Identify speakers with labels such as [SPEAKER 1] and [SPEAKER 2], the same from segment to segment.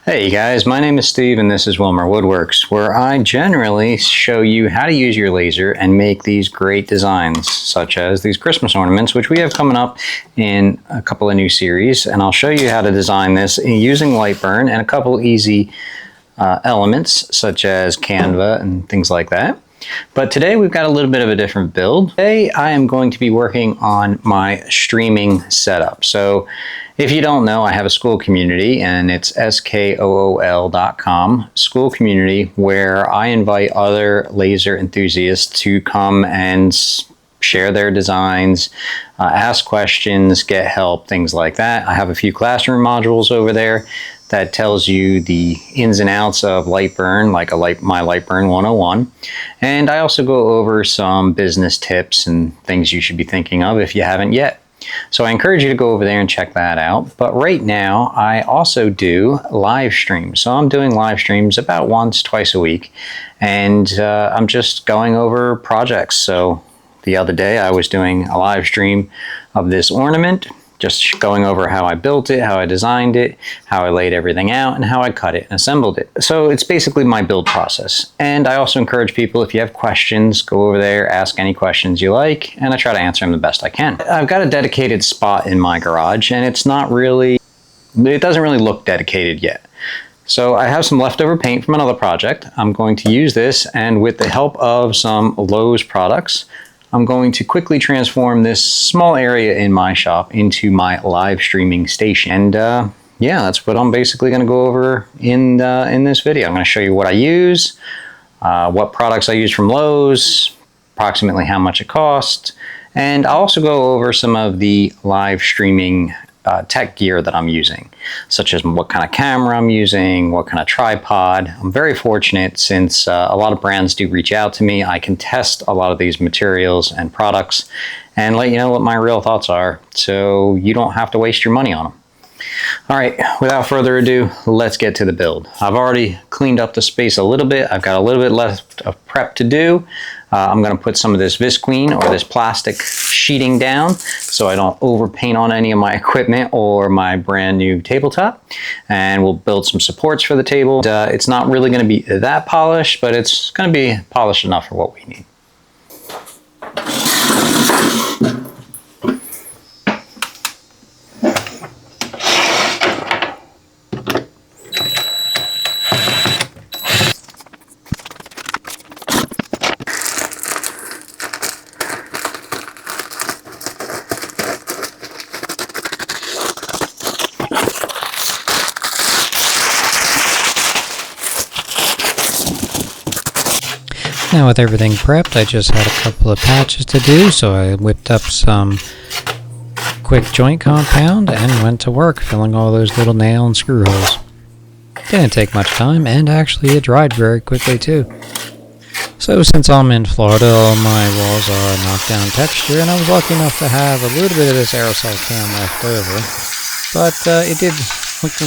[SPEAKER 1] Hey guys, my name is Steve and this is Wilmer Woodworks, where I generally show you how to use your laser and make these great designs, such as these Christmas ornaments, which we have coming up in a couple of new series. And I'll show you how to design this using LightBurn and a couple easy elements, such as Canva and things like that. But today we've got a little bit of a different build. Today I am going to be working on my streaming setup. So if you don't know, I have a school community and it's skool.com, school community, where I invite other laser enthusiasts to come and share their designs, ask questions, get help, things like that. I have a few classroom modules over there that tells you the ins and outs of LightBurn, like my LightBurn 101. And I also go over some business tips and things you should be thinking of if you haven't yet. So I encourage you to go over there and check that out. But right now, I also do live streams. So I'm doing live streams about once, twice a week. And I'm just going over projects. So the other day, I was doing a live stream of this ornament, just going over how I built it, how I designed it, how I laid everything out, and how I cut it and assembled it. So it's basically my build process. And I also encourage people, if you have questions, go over there, ask any questions you like, and I try to answer them the best I can. I've got a dedicated spot in my garage, and it doesn't really look dedicated yet. So I have some leftover paint from another project. I'm going to use this, and with the help of some Lowe's products, I'm going to quickly transform this small area in my shop into my live streaming station. And yeah, that's what I'm basically going to go over in this video. I'm going to show you what I use, what products I use from Lowe's, approximately how much it costs, and I'll also go over some of the live streaming tech gear that I'm using, such as what kind of camera I'm using, what kind of tripod. I'm very fortunate since a lot of brands do reach out to me. I can test a lot of these materials and products and let you know what my real thoughts are, so you don't have to waste your money on them. All right, without further ado, let's get to the build. I've already cleaned up the space a little bit. I've got a little bit left of prep to do. I'm going to put some of this Visqueen or this plastic sheeting down so I don't overpaint on any of my equipment or my brand new tabletop. And we'll build some supports for the table. It's not really going to be that polished, but it's going to be polished enough for what we need.
[SPEAKER 2] Now with everything prepped, I just had a couple of patches to do, so I whipped up some quick joint compound and went to work filling all those little nail and screw holes. Didn't take much time, and actually it dried very quickly too. So since I'm in Florida, all my walls are knockdown texture, and I was lucky enough to have a little bit of this aerosol can left over. But it did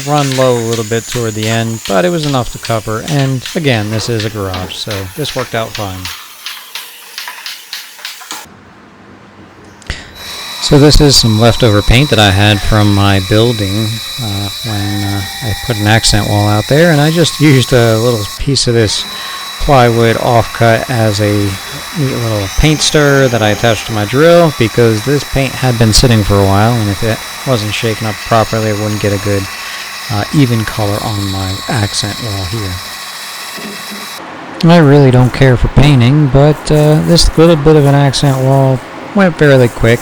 [SPEAKER 2] run low a little bit toward the end, but it was enough to cover, and again, this is a garage, so this worked out fine. So this is some leftover paint that I had from my building when I put an accent wall out there, and I just used a little piece of this plywood offcut as a neat little paint stir that I attached to my drill, because this paint had been sitting for a while, and if it wasn't shaken up properly, it wouldn't get a good even color on my accent wall here. I really don't care for painting, but this little bit of an accent wall went fairly quick.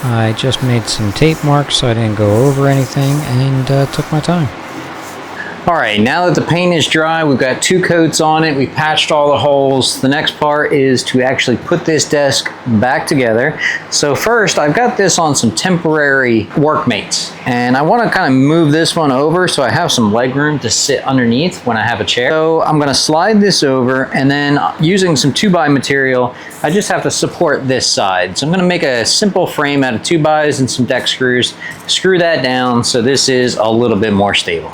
[SPEAKER 2] I just made some tape marks so I didn't go over anything, and took my time.
[SPEAKER 1] All right, now that the paint is dry, we've got 2 coats on it, we patched all the holes. The next part is to actually put this desk back together. So first, I've got this on some temporary workmates, and I want to kind of move this one over so I have some leg room to sit underneath when I have a chair. So I'm going to slide this over, and then using some 2x material, I just have to support this side. So I'm going to make a simple frame out of 2x's and some deck screws, screw that down so this is a little bit more stable.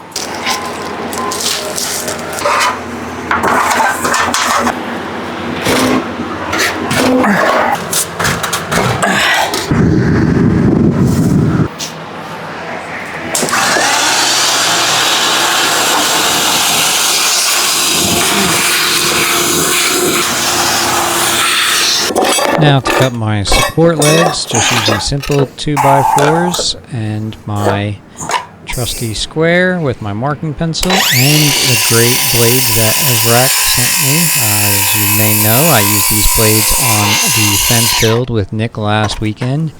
[SPEAKER 2] Now to cut my support legs, just using simple 2x4s and my trusty square with my marking pencil and the great blades that Azrak sent me. As you may know, I used these blades on the fence build with Nick last weekend,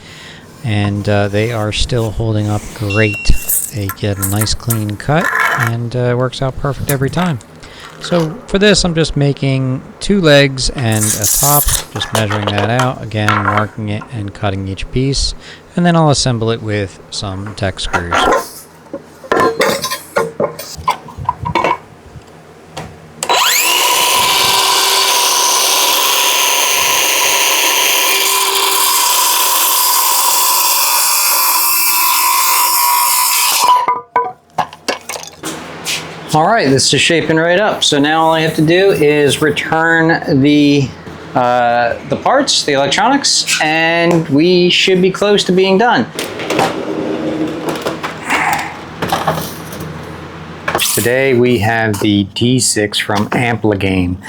[SPEAKER 2] and they are still holding up great. They get a nice clean cut and works out perfect every time. So for this, I'm just making 2 legs and a top, just measuring that out, again marking it and cutting each piece, and then I'll assemble it with some deck screws.
[SPEAKER 1] All right, this is shaping right up. So now all I have to do is return the parts, the electronics, and we should be close to being done. Today we have the D6 from Ampla game.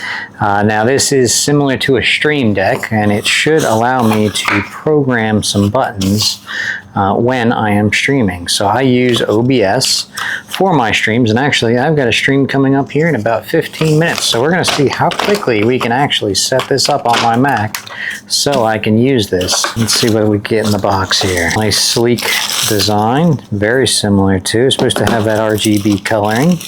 [SPEAKER 1] Now this is similar to a stream deck, and it should allow me to program some buttons when I am streaming. So I use OBS for my streams, and actually I've got a stream coming up here in about 15 minutes. So we're going to see how quickly we can actually set this up on my Mac so I can use this. Let's see what we get in the box here. Nice sleek design, very similar to, it's supposed to have that RGB coloring.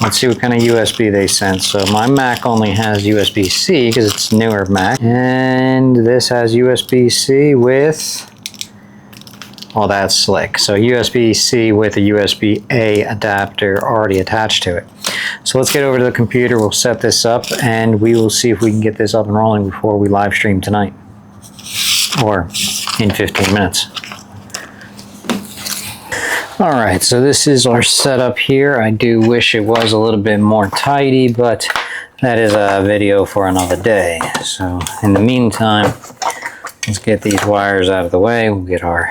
[SPEAKER 1] Let's see what kind of USB they sent. So my Mac only has USB-C because it's newer Mac, and this has USB-C with, well, that's slick. So USB-C with a USB-A adapter already attached to it. So let's get over to the computer, we'll set this up, and we will see if we can get this up and rolling before we live stream tonight, or in 15 minutes. All right, so this is our setup here. I do wish it was a little bit more tidy, but that is a video for another day. So in the meantime, let's get these wires out of the way. We'll get our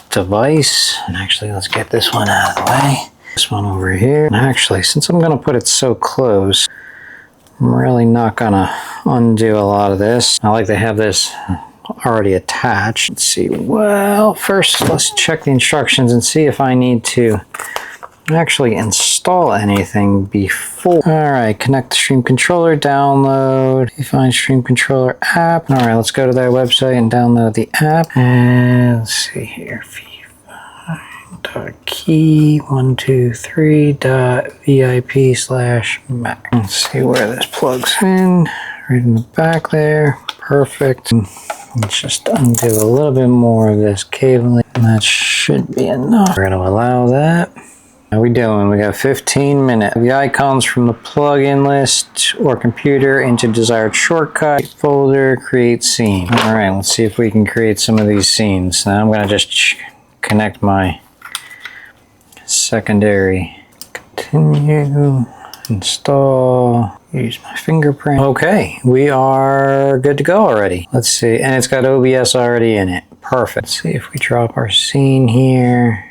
[SPEAKER 1] device, and actually let's get this one out of the way. This one over here. And actually, since I'm gonna put it so close, I'm really not gonna undo a lot of this. I like to have this already attached. Let's see, well, first let's check the instructions and see if I need to actually install anything before. All right, connect the stream controller, download, define stream controller app. All right, let's go to their website and download the app. And let's see here, key123.vip/Mac. Let's see where this plugs in. Right in the back there, perfect. Let's just undo a little bit more of this cabling, and that should be enough. We're going to allow that. How are we doing? We got 15 minutes. The icons from the plugin list or computer into desired shortcut, folder, create scene. All right, let's see if we can create some of these scenes. Now I'm going to just connect my secondary. Continue, install. Use my fingerprint. Okay, we are good to go already. Let's see, and it's got OBS already in it. Perfect. Let's see if we drop our scene here.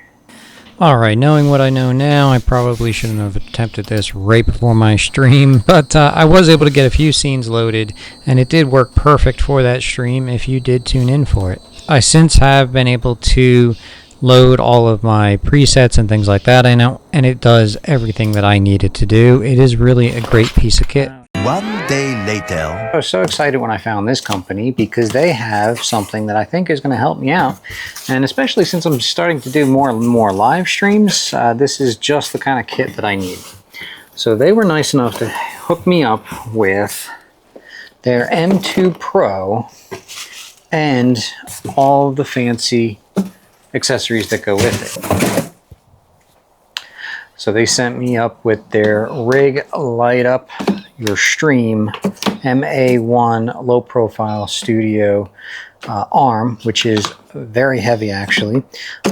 [SPEAKER 2] Alright, knowing what I know now, I probably shouldn't have attempted this right before my stream, but I was able to get a few scenes loaded, and it did work perfect for that stream if you did tune in for it. I since have been able to load all of my presets and things like that, I know, and it does everything that I needed to do. It is really a great piece of kit.
[SPEAKER 3] One day later.
[SPEAKER 1] I was so excited when I found this company because they have something that I think is going to help me out, and especially since I'm starting to do more and more live streams, this is just the kind of kit that I need. So they were nice enough to hook me up with their M2 Pro and all the fancy accessories that go with it. So they sent me up with their Rig Light Up Your Stream MA1 low profile studio arm, which is very heavy actually,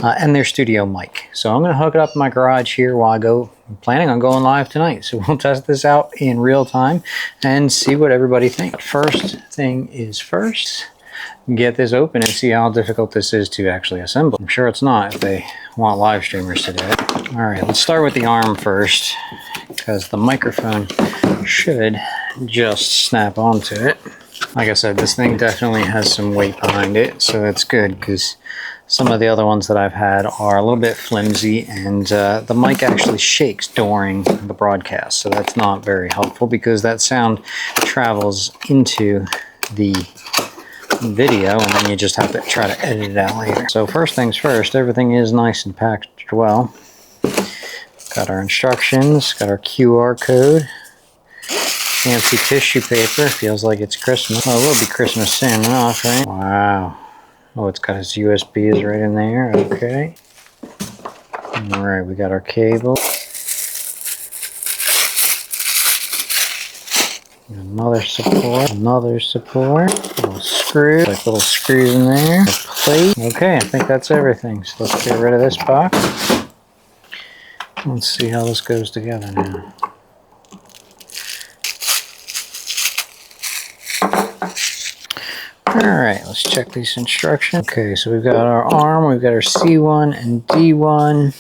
[SPEAKER 1] and their studio mic. So I'm going to hook it up in my garage here while I go. I'm planning on going live tonight, so we'll test this out in real time and see what everybody thinks. First thing is first, get this open and see how difficult this is to actually assemble. I'm sure it's not if they want live streamers to do it. All right, let's start with the arm first because the microphone should just snap onto it. Like I said, this thing definitely has some weight behind it, so that's good because some of the other ones that I've had are a little bit flimsy, and the mic actually shakes during the broadcast, so that's not very helpful because that sound travels into the video and then you just have to try to edit it out later. So first things first, everything is nice and packaged well. Got our instructions, got our QR code, fancy tissue paper, feels like it's Christmas. Well, it will be Christmas soon enough, right? Wow. Oh, it's got its USBs right in there. Okay. All right, we got our cable. Another support. Another support. Little screw. Like little screws in there. A plate. Okay, I think that's everything. So let's get rid of this box. Let's see how this goes together now. Alright, let's check these instructions. Okay, so we've got our arm, we've got our C1 and D1,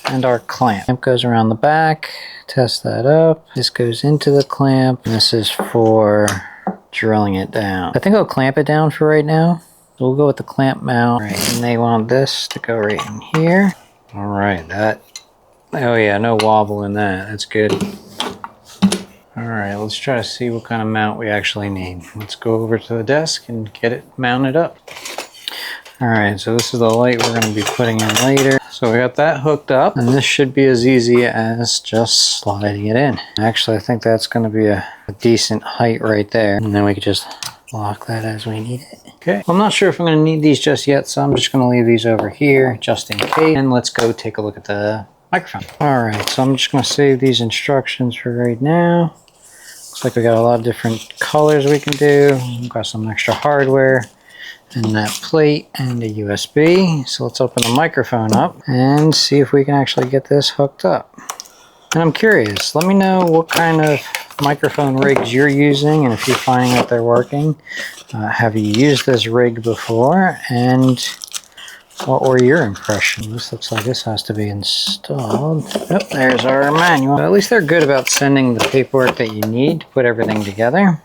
[SPEAKER 1] and our clamp. Clamp goes around the back, test that up. This goes into the clamp, and this is for drilling it down. I think I'll clamp it down for right now. We'll go with the clamp mount. Right, and they want this to go right in here. Alright, oh yeah, no wobble in that, that's good. Alright, let's try to see what kind of mount we actually need. Let's go over to the desk and get it mounted up. Alright, so this is the light we're going to be putting in later. So we got that hooked up, and this should be as easy as just sliding it in. Actually, I think that's going to be a decent height right there, and then we can just lock that as we need it. Okay, I'm not sure if I'm going to need these just yet, so I'm just going to leave these over here just in case. And let's go take a look at the microphone. Alright, so I'm just going to save these instructions for right now. Looks like we got a lot of different colors we can do. We've got some extra hardware and that plate and a USB. So let's open the microphone up and see if we can actually get this hooked up. And I'm curious, let me know what kind of microphone rigs you're using and if you're finding that they're working. Have you used this rig before? And what were your impressions? This looks like this has to be installed. Oh, there's our manual. At least they're good about sending the paperwork that you need to put everything together.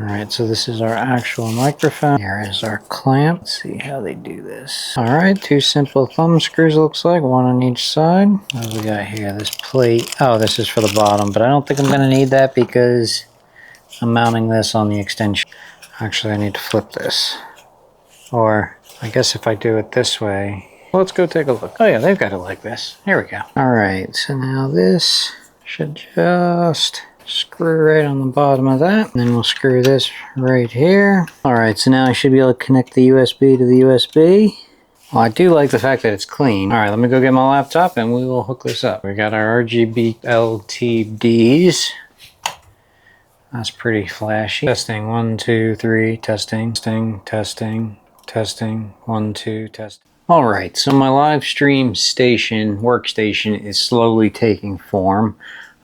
[SPEAKER 1] Alright, so this is our actual microphone. Here is our clamp. Let's see how they do this. Alright, 2 simple thumb screws looks like, 1 on each side. What do we got here? This plate. Oh, this is for the bottom, but I don't think I'm going to need that because I'm mounting this on the extension. Actually, I need to flip this. Or I guess if I do it this way, let's go take a look. Oh yeah, they've got it like this. Here we go. Alright, so now this should just screw right on the bottom of that. And then we'll screw this right here. Alright, so now I should be able to connect the USB to the USB. Well, I do like the fact that it's clean. Alright, let me go get my laptop and we will hook this up. We got our RGB LTDs. That's pretty flashy. Testing, 1, 2, 3, testing, testing. Testing, 1, 2, test. Alright, so my live stream workstation is slowly taking form.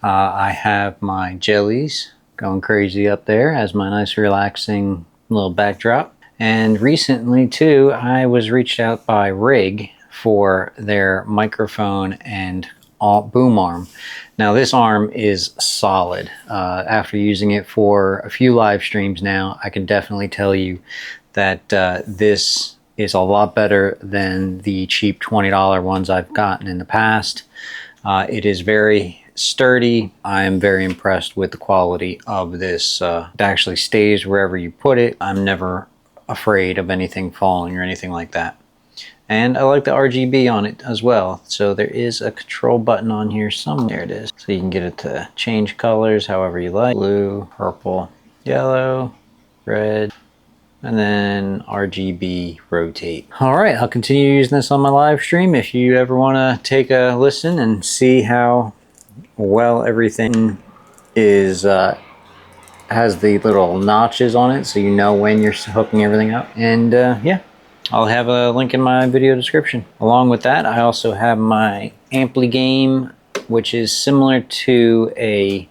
[SPEAKER 1] I have my jellies going crazy up there as my nice relaxing little backdrop. And recently too, I was reached out by Rig for their microphone and boom arm. Now this arm is solid. After using it for a few live streams now, I can definitely tell you that this is a lot better than the cheap $20 ones I've gotten in the past. It is very sturdy. I am very impressed with the quality of this. It actually stays wherever you put it. I'm never afraid of anything falling or anything like that. And I like the RGB on it as well. So there is a control button on here somewhere. There it is. So you can get it to change colors however you like. Blue, purple, yellow, red, and then RGB rotate. Alright, I'll continue using this on my live stream. If you ever want to take a listen and see how well everything is has the little notches on it so you know when you're hooking everything up. And yeah, I'll have a link in my video description. Along with that, I also have my Ampla game, which is similar to a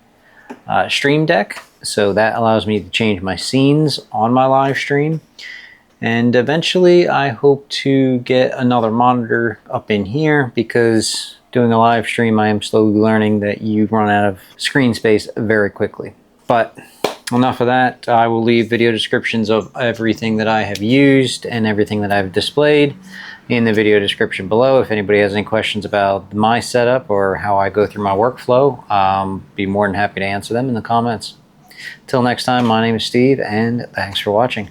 [SPEAKER 1] stream deck. So that allows me to change my scenes on my live stream. And eventually I hope to get another monitor up in here because doing a live stream, I am slowly learning that you run out of screen space very quickly. But enough of that. I will leave video descriptions of everything that I have used and everything that I've displayed in the video description below. If anybody has any questions about my setup or how I go through my workflow, be more than happy to answer them in the comments. Till next time, my name is Steve, and thanks for watching.